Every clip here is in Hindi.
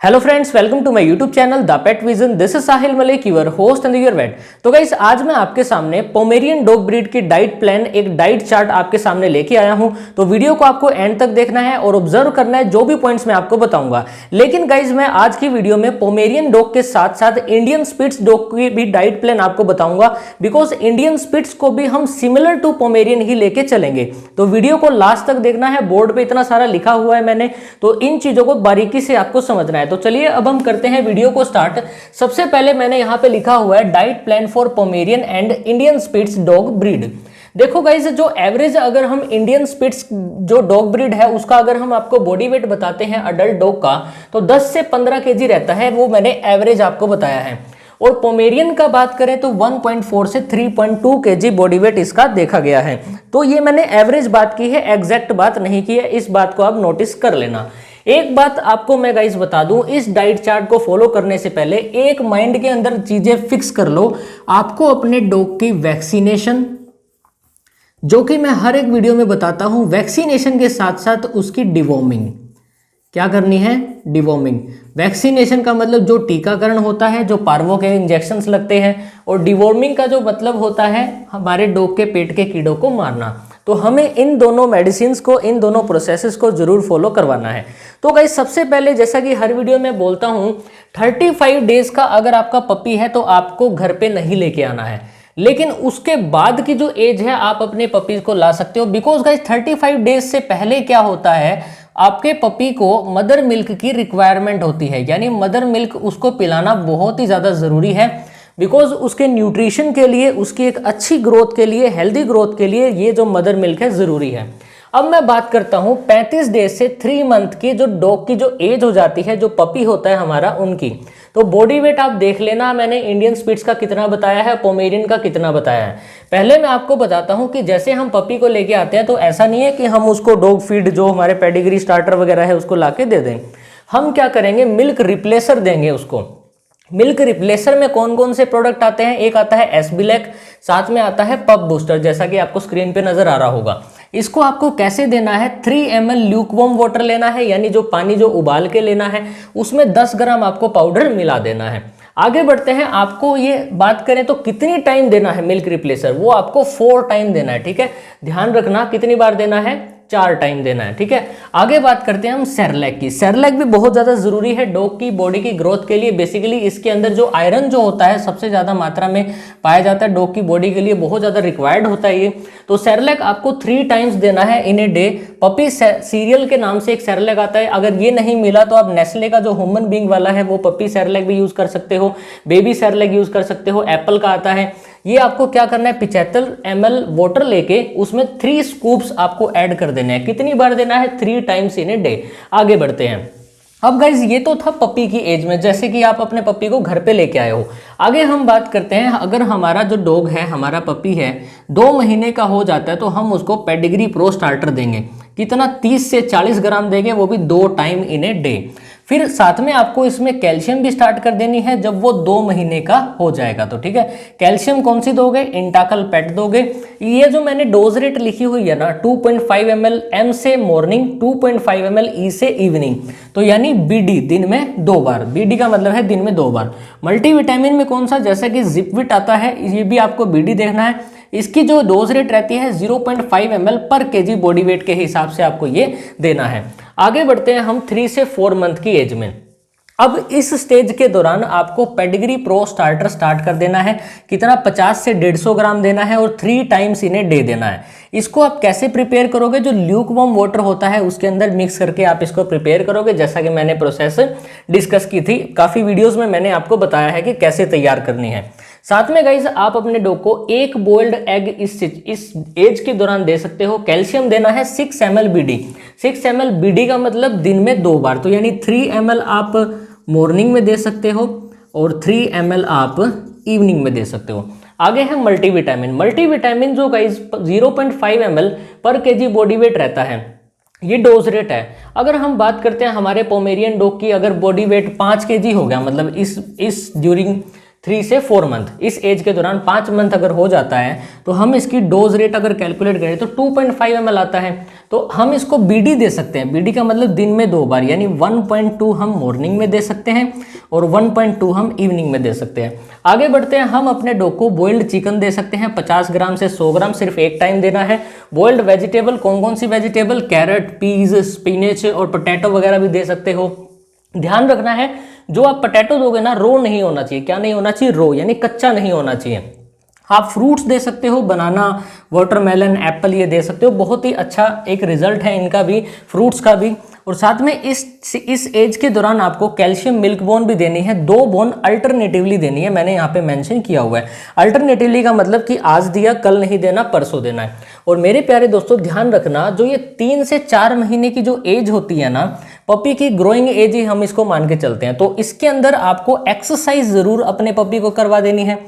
Hello friends, welcome to my YouTube channel the pet vision. This is Sahil Malik, your host and your vet. तो गाइस, आज मैं आपके सामने पोमेरियन डॉग ब्रीड की डाइट प्लान, एक डाइट चार्ट आपके सामने लेके आया हूं। तो वीडियो को आपको एंड तक देखना है और ऑब्जर्व करना है जो भी पॉइंट्स मैं आपको बताऊंगा। लेकिन गाइस, मैं आज की वीडियो में पोमेरियन डॉग के साथ साथ इंडियन स्पिट्स डॉग की भी डाइट प्लान आपको बताऊंगा, बिकॉज इंडियन स्पिट्स को भी हम सिमिलर टू पोमेरियन ही लेके चलेंगे। तो वीडियो को लास्ट तक देखना है। बोर्ड पे इतना सारा लिखा हुआ है मैंने, तो इन चीजों को बारीकी से आपको समझना है। तो चलिए अब हम करते हैं वीडियो को स्टार्ट। सबसे पहले मैंने यहां पे लिखा हुआ है diet plan for Pomeranian and Indian spitz dog breed. देखो गाइस, जो एवरेज अगर हम इंडियन स्पिट्स जो डॉग ब्रीड है उसका अगर हम आपको बॉडी वेट बताते हैं अडल्ट डॉग का, तो 10 से 15 केजी रहता है। वो मैंने एवरेज आपको बताया है। और पोमेरियन का बात करें तो 1.4 से 3.2 केजी बॉडी वेट इसका देखा गया है। तो ये मैंने एवरेज बात की है, एग्जैक्ट बात नहीं की है। इस बात को आप नोटिस कर लेना। एक बात आपको मैं गाइस बता दूं, इस डाइट चार्ट को फॉलो करने से पहले एक माइंड के अंदर चीजें फिक्स कर लो। आपको अपने डॉग की वैक्सीनेशन, जो कि मैं हर एक वीडियो में बताता हूं, वैक्सीनेशन के साथ साथ उसकी डिवॉर्मिंग क्या करनी है। डिवॉर्मिंग, वैक्सीनेशन का मतलब जो टीकाकरण होता है, जो पार्वो के इंजेक्शंस लगते हैं, और डिवॉर्मिंग का जो मतलब होता है हमारे डॉग के पेट के कीड़ों को मारना। तो हमें इन दोनों मेडिसिन को, इन दोनों प्रोसेसेस को जरूर फॉलो करवाना है। तो गाइस, सबसे पहले जैसा कि हर वीडियो में बोलता हूं, 35 डेज का अगर आपका पपी है तो आपको घर पे नहीं लेके आना है। लेकिन उसके बाद की जो एज है आप अपने पपी को ला सकते हो, बिकॉज गाइस 35 डेज से पहले क्या होता है, आपके पपी को मदर मिल्क की रिक्वायरमेंट होती है। यानी मदर मिल्क उसको पिलाना बहुत ही ज़्यादा ज़रूरी है, बिकॉज उसके न्यूट्रिशन के लिए, उसकी एक अच्छी ग्रोथ के लिए, हेल्दी ग्रोथ के लिए ये जो मदर मिल्क है ज़रूरी है। अब मैं बात करता हूँ 35 डेज से 3 मंथ की जो डॉग की जो एज हो जाती है, जो पपी होता है हमारा, उनकी। तो बॉडी वेट आप देख लेना, मैंने इंडियन स्पिट्स का कितना बताया है, पोमेरियन का कितना बताया है। पहले मैं आपको बताता हूँ कि जैसे हम पपी को लेके आते हैं तो ऐसा नहीं है कि हम उसको डॉग फीड, जो हमारे पेडिग्री स्टार्टर वगैरह है, उसको ला के दे दें। हम क्या करेंगे, मिल्क रिप्लेसर देंगे उसको। मिल्क रिप्लेसर में कौन कौन से प्रोडक्ट आते हैं, एक आता है एसबिलेक, साथ में आता है पप बूस्टर, जैसा कि आपको स्क्रीन पे नजर आ रहा होगा। इसको आपको कैसे देना है, 3 ml ल्यूकवार्म वाटर लेना है, यानी जो पानी जो उबाल के लेना है, उसमें 10 ग्राम आपको पाउडर मिला देना है। आगे बढ़ते हैं। आपको ये बात करें तो कितनी टाइम देना है मिल्क रिप्लेसर, वो आपको 4 टाइम देना है। ठीक है, ध्यान रखना कितनी बार देना है, 4 टाइम देना है। ठीक है, आगे बात करते हैं हम सेरेलैक की। सेरेलैक भी बहुत ज़्यादा ज़रूरी है डॉग की बॉडी की ग्रोथ के लिए। बेसिकली इसके अंदर जो आयरन जो होता है सबसे ज़्यादा मात्रा में पाया जाता है डॉग की बॉडी के लिए, बहुत ज़्यादा रिक्वायर्ड होता है ये। तो सेरेलैक आपको 3 टाइम्स देना है इन ए डे। पपी सीरियल के नाम से एक सेरेलैक आता है, अगर ये नहीं मिला तो आप नेस्ले का जो ह्यूमन बींग वाला है वो पपी सेरेलैक भी यूज़ कर सकते हो, बेबी सेरेलैक यूज़ कर सकते हो, एप्पल का आता है। ये आपको क्या करना है, 75 ml वाटर लेके उसमें 3 स्कूप्स आपको ऐड कर देने हैं। कितनी बार देना है, 3 टाइम्स इन ए डे। आगे बढ़ते हैं। अब गाइज, ये तो था पपी की एज में, जैसे कि आप अपने पपी को घर पे लेके आए हो। आगे हम बात करते हैं, अगर हमारा जो डॉग है, हमारा पपी है, 2 महीने का हो जाता है तो हम उसको पेडिग्री प्रो स्टार्टर देंगे। कितना, 30 से 40 ग्राम देंगे, वो भी 2 टाइम इन ए डे। फिर साथ में आपको इसमें कैल्शियम भी स्टार्ट कर देनी है जब वो 2 महीने का हो जाएगा। तो ठीक है, कैल्शियम कौन सी दोगे, इंटाकल पेट दोगे। ये जो मैंने डोज रेट लिखी हुई है ना, 2.5 ml एम से मॉर्निंग, 2.5 ml ई से इवनिंग। तो यानी बीडी दिन में 2 बार, बीडी का मतलब है दिन में 2 बार। मल्टीविटामिन में कौन सा, जैसा कि जिपविट आता है, ये भी आपको बीडी देखना है। इसकी जो डोज रेट रहती है 0.5 ml पर केजी बॉडी वेट के हिसाब से आपको ये देना है। आगे बढ़ते हैं हम 3 से 4 मंथ की एज में। अब इस स्टेज के दौरान आपको पेडिग्री प्रो स्टार्टर स्टार्ट कर देना है। कितना, 50 से 150 ग्राम देना है और 3 टाइम्स इन ए डे देना है। इसको आप कैसे प्रिपेयर करोगे, जो ल्यूकवार्म वाटर होता है उसके अंदर मिक्स करके आप इसको प्रिपेयर करोगे, जैसा कि मैंने प्रोसेस डिस्कस की थी। काफ़ी वीडियोज़ में मैंने आपको बताया है कि कैसे तैयार करनी है। साथ में गाइज, आप अपने डॉग को 1 बॉइल्ड एग इस एज के दौरान दे सकते हो। कैल्शियम देना है 6 ml बीडी। 6 ml बीडी का मतलब दिन में 2 बार, तो यानी 3 ml आप मॉर्निंग में दे सकते हो और 3 ml आप इवनिंग में दे सकते हो। आगे है मल्टीविटामिन। मल्टीविटामिन जो गाइज 0.5 ml पर केजी बॉडी वेट रहता है, ये डोज रेट है। अगर हम बात करते हैं हमारे पोमेरियन डॉग की, अगर बॉडी वेट 5 केजी हो गया, मतलब इस ड्यूरिंग 3 से 4 मंथ। इस एज के दौरान 5 मंथ अगर हो जाता है तो हम इसकी डोज रेट अगर कैलकुलेट करें तो 2.5 ml आता है। तो हम इसको बीडी दे सकते हैं। बीडी का मतलब दिन में 2 बार, यानी 1.2 हम मॉर्निंग में दे सकते हैं और 1.2 हम इवनिंग में दे सकते हैं। आगे बढ़ते हैं, हम अपने डॉग को बॉइल्ड चिकन दे सकते हैं 50 ग्राम से 100 ग्राम, सिर्फ एक टाइम देना है। बॉइल्ड वेजिटेबल, कौन कौन सी वेजिटेबल, कैरेट, पीज, स्पिनच और पोटैटो वगैरह भी दे सकते हो। ध्यान रखना है जो आप पोटैटो दोगे ना, रो नहीं होना चाहिए। क्या नहीं होना चाहिए? रो, यानी कच्चा नहीं होना चाहिए। आप फ्रूट्स दे सकते हो, बनाना, वाटरमेलन, एप्पल, ये दे सकते हो। बहुत ही अच्छा एक रिजल्ट है इनका भी, फ्रूट्स का भी। और साथ में इस एज के दौरान आपको कैल्शियम मिल्क बोन भी देनी है। 2 बोन अल्टरनेटिवली देनी है, मैंने यहाँ पे मेंशन किया हुआ है। अल्टरनेटिवली का मतलब कि आज दिया कल नहीं देना, परसों देना है। और मेरे प्यारे दोस्तों ध्यान रखना, जो ये 3 से 4 महीने की जो एज होती है ना, पपी की ग्रोइंग एज ही हम इसको मान के चलते हैं, तो इसके अंदर आपको एक्सरसाइज जरूर अपने पपी को करवा देनी है।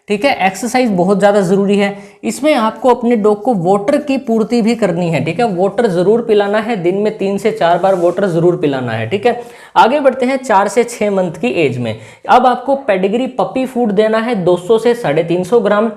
ठीक है, एक्सरसाइज बहुत ज़्यादा ज़रूरी है। इसमें आपको अपने डॉग को वाटर की पूर्ति भी करनी है। ठीक है, वाटर ज़रूर पिलाना है, दिन में 3 से 4 बार वाटर ज़रूर पिलाना है। ठीक है, आगे बढ़ते हैं 4 से 6 मंथ की एज में। अब आपको पेडिग्री पपी फूड देना है 200 से 350 ग्राम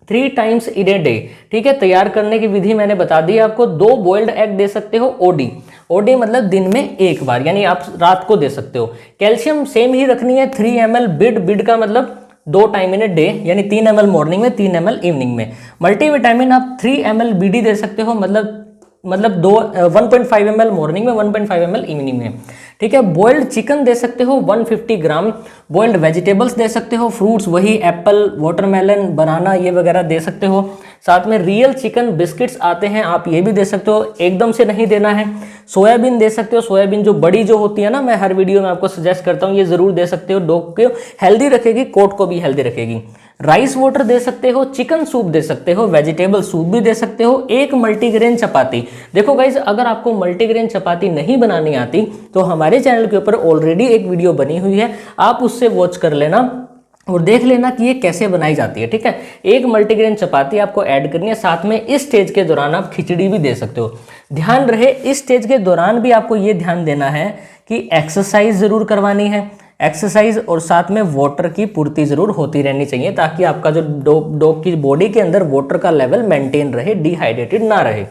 3 टाइम्स इन ए डे। ठीक है, तैयार करने की विधि मैंने बता दी आपको। 2 बॉइल्ड एग दे सकते हो, ओडी। ओडी मतलब दिन में 1 बार, यानी आप रात को दे सकते हो। कैल्शियम सेम ही रखनी है, 3 ml। बिड का मतलब 2 टाइम इन ए डे, यानी 3 ml मॉर्निंग में, 3 ml इवनिंग में। मल्टीविटामिन आप 3 ml बीडी दे सकते हो, मतलब 1.5 ml मॉर्निंग में, 1.5 ml इवनिंग में। ठीक है, बॉइल्ड चिकन दे सकते हो 150 ग्राम। बॉइल्ड वेजिटेबल्स दे सकते हो, फ्रूट्स वही एप्पल, वाटरमेलन, बनाना, ये वगैरह दे सकते हो। साथ में रियल चिकन बिस्किट्स आते हैं, आप ये भी दे सकते हो, एकदम से नहीं देना है। सोयाबीन दे सकते हो, सोयाबीन जो बड़ी जो होती है ना, मैं हर वीडियो में आपको सजेस्ट करता हूँ, ये जरूर दे सकते हो। डॉग को हेल्दी रखेगी, कोट को भी हेल्दी रखेगी। राइस वाटर दे सकते हो, चिकन सूप दे सकते हो, वेजिटेबल सूप भी दे सकते हो। एक मल्टीग्रेन चपाती। देखो गाइज, अगर आपको मल्टीग्रेन चपाती नहीं बनानी आती तो हमारे चैनल के ऊपर ऑलरेडी एक वीडियो बनी हुई है, आप उससे वॉच कर लेना और देख लेना कि ये कैसे बनाई जाती है। ठीक है, एक मल्टीग्रेन चपाती आपको ऐड करनी है। साथ में इस स्टेज के दौरान आप खिचड़ी भी दे सकते हो। ध्यान रहे, इस स्टेज के दौरान भी आपको ये ध्यान देना है कि एक्सरसाइज जरूर करवानी है, एक्सरसाइज और साथ में वाटर की पूर्ति जरूर होती रहनी चाहिए, ताकि आपका जो डॉग की बॉडी के अंदर वाटर का लेवल मेंटेन रहे, डिहाइड्रेटेड ना रहे।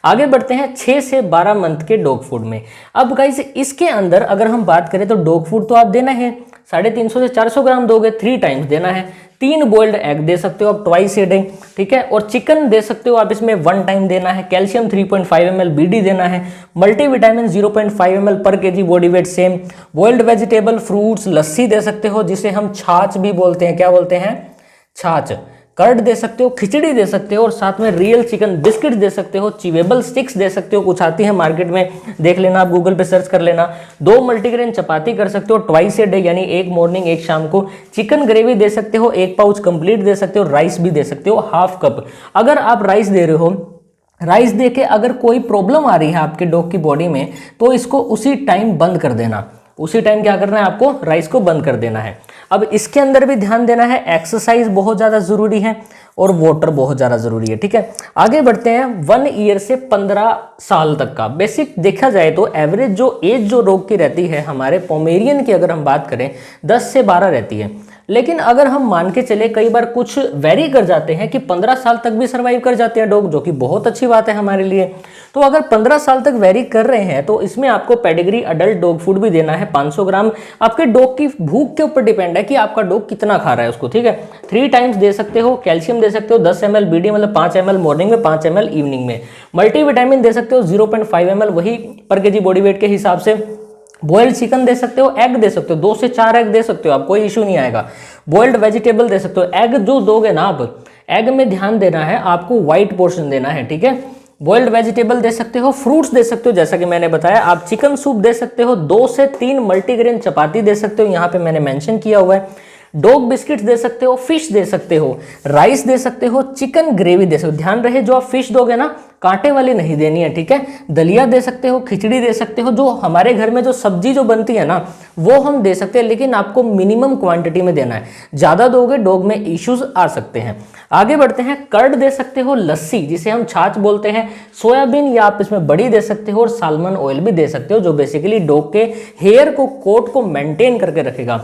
आगे बढ़ते हैं 6 से 12 मंथ के डॉग फूड में। अब गाइस, इसके अंदर अगर हम बात करें तो डॉग फूड तो आप देना है 350 से 400 ग्राम दोगे, 3 टाइम्स देना है। 3 बॉइल्ड एग दे सकते हो आप ट्वाइस ए डे। ठीक है, और चिकन दे सकते हो आप, इसमें 1 टाइम देना है। कैल्शियम 3.5 ml बीडी देना है। मल्टीविटामिन 0.5 ml पर KG body weight same. Boiled vegetable, fruits, लस्सी दे सकते हो, जिसे हम छाछ भी बोलते हैं। क्या बोलते हैं? छाछ। कर्ड दे सकते हो, खिचड़ी दे सकते हो, और साथ में रियल चिकन बिस्किट दे सकते हो। चिवेबल स्टिक्स दे सकते हो, कुछ आती है मार्केट में, देख लेना, आप गूगल पे सर्च कर लेना। 2 मल्टीग्रेन चपाती कर सकते हो ट्वाइस ए डे, यानी एक मॉर्निंग एक शाम को। चिकन ग्रेवी दे सकते हो, 1 पाउच कंप्लीट दे सकते हो। राइस भी दे सकते हो, हाफ कप। अगर आप राइस दे रहे हो, राइस दे के अगर कोई प्रॉब्लम आ रही है आपके डॉग की बॉडी में, तो इसको उसी टाइम बंद कर देना। उसी टाइम क्या करना है आपको? राइस को बंद कर देना है। अब इसके अंदर भी ध्यान देना है, एक्सरसाइज बहुत ज़्यादा ज़रूरी है और वाटर बहुत ज़्यादा ज़रूरी है। ठीक है, आगे बढ़ते हैं 1 ईयर से 15 साल तक का। बेसिक देखा जाए तो एवरेज जो एज जो डॉग की रहती है, हमारे पोमेरियन की अगर हम बात करें 10 से 12 रहती है। लेकिन अगर हम मान के चले, कई बार कुछ वेरी कर जाते हैं कि 15 साल तक भी सर्वाइव कर जाते हैं डॉग, जो कि बहुत अच्छी बात है हमारे लिए। तो अगर 15 साल तक वेरी कर रहे हैं तो इसमें आपको पेडिग्री अडल्ट डॉग फूड भी देना है 500 ग्राम। आपके डॉग की भूख के ऊपर डिपेंड है कि आपका डॉग कितना खा रहा है उसको। ठीक है, 3 टाइम्स दे सकते हो। कैल्शियम दे सकते हो 10 ml बीडी, मतलब 5 ml मॉर्निंग में, 5 ml इवनिंग में। मल्टीविटामिन दे सकते हो 0.5 ml, वही पर केजी बॉडी वेट के हिसाब से। बॉइल्ड चिकन दे सकते हो, एग दे सकते हो, 2 से 4 एग दे सकते हो आप, कोई इशू नहीं आएगा। बॉइल्ड वेजिटेबल दे सकते हो। एग जो दोगे ना आप, एग में ध्यान देना है आपको, व्हाइट पोर्शन देना है। ठीक है, बॉइल्ड वेजिटेबल दे सकते हो, फ्रूट्स दे सकते हो, जैसा कि मैंने बताया। आप चिकन सूप दे सकते हो, 2 से 3 मल्टीग्रेन चपाती दे सकते हो, यहाँ पे मैंने मेंशन किया हुआ है। डॉग बिस्किट्स दे सकते हो, फिश दे सकते हो, राइस दे सकते हो, चिकन ग्रेवी दे सकते हो। ध्यान रहे, जो आप फिश दोगे ना, कांटे वाली नहीं देनी है। ठीक है, दलिया दे सकते हो, खिचड़ी दे सकते हो, जो हमारे घर में जो सब्जी जो बनती है ना, वो हम दे सकते हैं, लेकिन आपको मिनिमम क्वांटिटी में देना है। ज्यादा दोगे डॉग में इश्यूज आ सकते हैं। आगे बढ़ते हैं, कर्ड दे सकते हो, लस्सी जिसे हम छाछ बोलते हैं, सोयाबीन या आप इसमें बड़ी दे सकते हो, और सालमन ऑयल भी दे सकते हो, जो बेसिकली डॉग के हेयर को, कोट को मेंटेन करके रखेगा।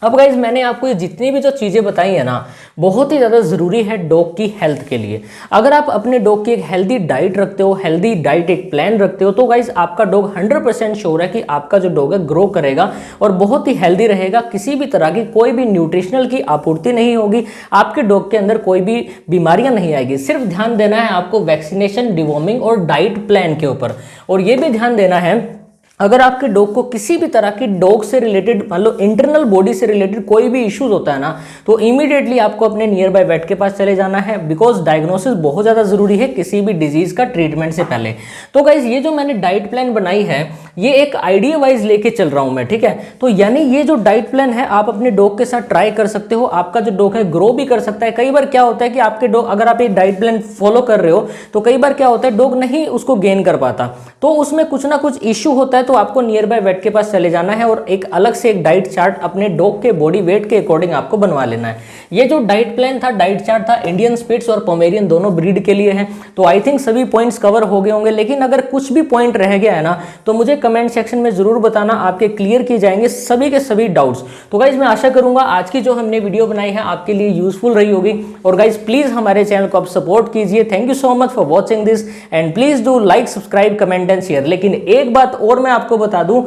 अब गाइज मैंने आपको ये जितनी भी जो चीज़ें बताई है ना, बहुत ही ज़्यादा ज़रूरी है डॉग की हेल्थ के लिए। अगर आप अपने डॉग की एक हेल्दी डाइट रखते हो, हेल्दी डाइट एक प्लान रखते हो, तो गाइज आपका डॉग 100% श्योर है कि आपका जो डॉग है ग्रो करेगा और बहुत ही हेल्दी रहेगा। किसी भी तरह की कोई भी न्यूट्रिशनल की आपूर्ति नहीं होगी, आपके डॉग के अंदर कोई भी बीमारियां नहीं आएगी। सिर्फ ध्यान देना है आपको वैक्सीनेशन, डिवॉर्मिंग और डाइट प्लान के ऊपर। और ये भी ध्यान देना है, अगर आपके डॉग को किसी भी तरह की डॉग से रिलेटेड, मान लो इंटरनल बॉडी से रिलेटेड कोई भी इश्यूज होता है ना, तो इमीडिएटली आपको अपने नियर बाय वेट के पास चले जाना है, बिकॉज डायग्नोसिस बहुत ज़्यादा ज़रूरी है किसी भी डिजीज का ट्रीटमेंट से पहले। तो गाइज ये जो मैंने डाइट प्लान बनाई है, ये एक आइडिया वाइज लेके चल रहा हूं मैं, ठीक है। तो यानी ये जो डाइट प्लान है आप अपने डॉग के साथ ट्राई कर सकते हो, आपका जो डॉग है ग्रो भी कर सकता है। कई बार क्या होता है कि आपके डॉग, अगर आप ये डाइट प्लान फॉलो कर रहे हो, तो कई बार क्या होता है डॉग नहीं उसको गेन कर पाता, तो उसमें कुछ ना कुछ इश्यू होता है, तो आपको नियर बाय वेट के पास चले जाना है और एक अलग से एक डाइट चार्ट अपने डॉग के बॉडी वेट के अकॉर्डिंग आपको बनवा लेना है। ये जो डाइट प्लान था, डाइट चार्ट था, इंडियन स्पिट्स और पोमेरियन दोनों ब्रीड के लिए है। तो आई थिंक सभी पॉइंट्स कवर हो गए होंगे, लेकिन अगर कुछ भी पॉइंट रह गया है ना, तो मुझे कमेंट सेक्शन में जरूर बताना, आपके क्लियर किए जाएंगे सभी के सभी डाउट्स। तो गाइज मैं आशा करूंगा आज की जो हमने वीडियो बनाई है आपके लिए यूजफुल रही होगी। और गाइज प्लीज हमारे चैनल को आप सपोर्ट कीजिए। Thank you so much for watching this and please do like, subscribe, comment and share. लेकिन एक बात और मैं आपको बता दूं,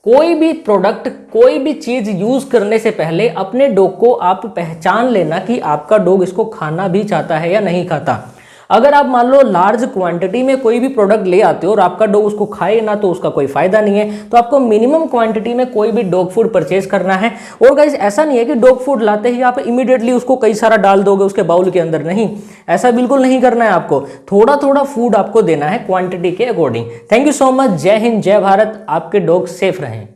कोई भी प्रोडक्ट, कोई भी चीज यूज करने से पहले अपने डॉग को आप पहचान लेना कि आपका डॉग इसको खाना भी चाहता है या नहीं खाता। अगर आप मान लो लार्ज क्वांटिटी में कोई भी प्रोडक्ट ले आते हो और आपका डॉग उसको खाए ना, तो उसका कोई फायदा नहीं है। तो आपको मिनिमम क्वांटिटी में कोई भी डॉग फूड परचेज करना है। और गाइस ऐसा नहीं है कि डॉग फूड लाते ही आप इमीडिएटली उसको कई सारा डाल दोगे उसके बाउल के अंदर, नहीं, ऐसा बिल्कुल नहीं करना है। आपको थोड़ा थोड़ा फूड आपको देना है क्वांटिटी के according. Thank you so much. जय हिंद, जय भारत। आपके डॉग सेफ रहें।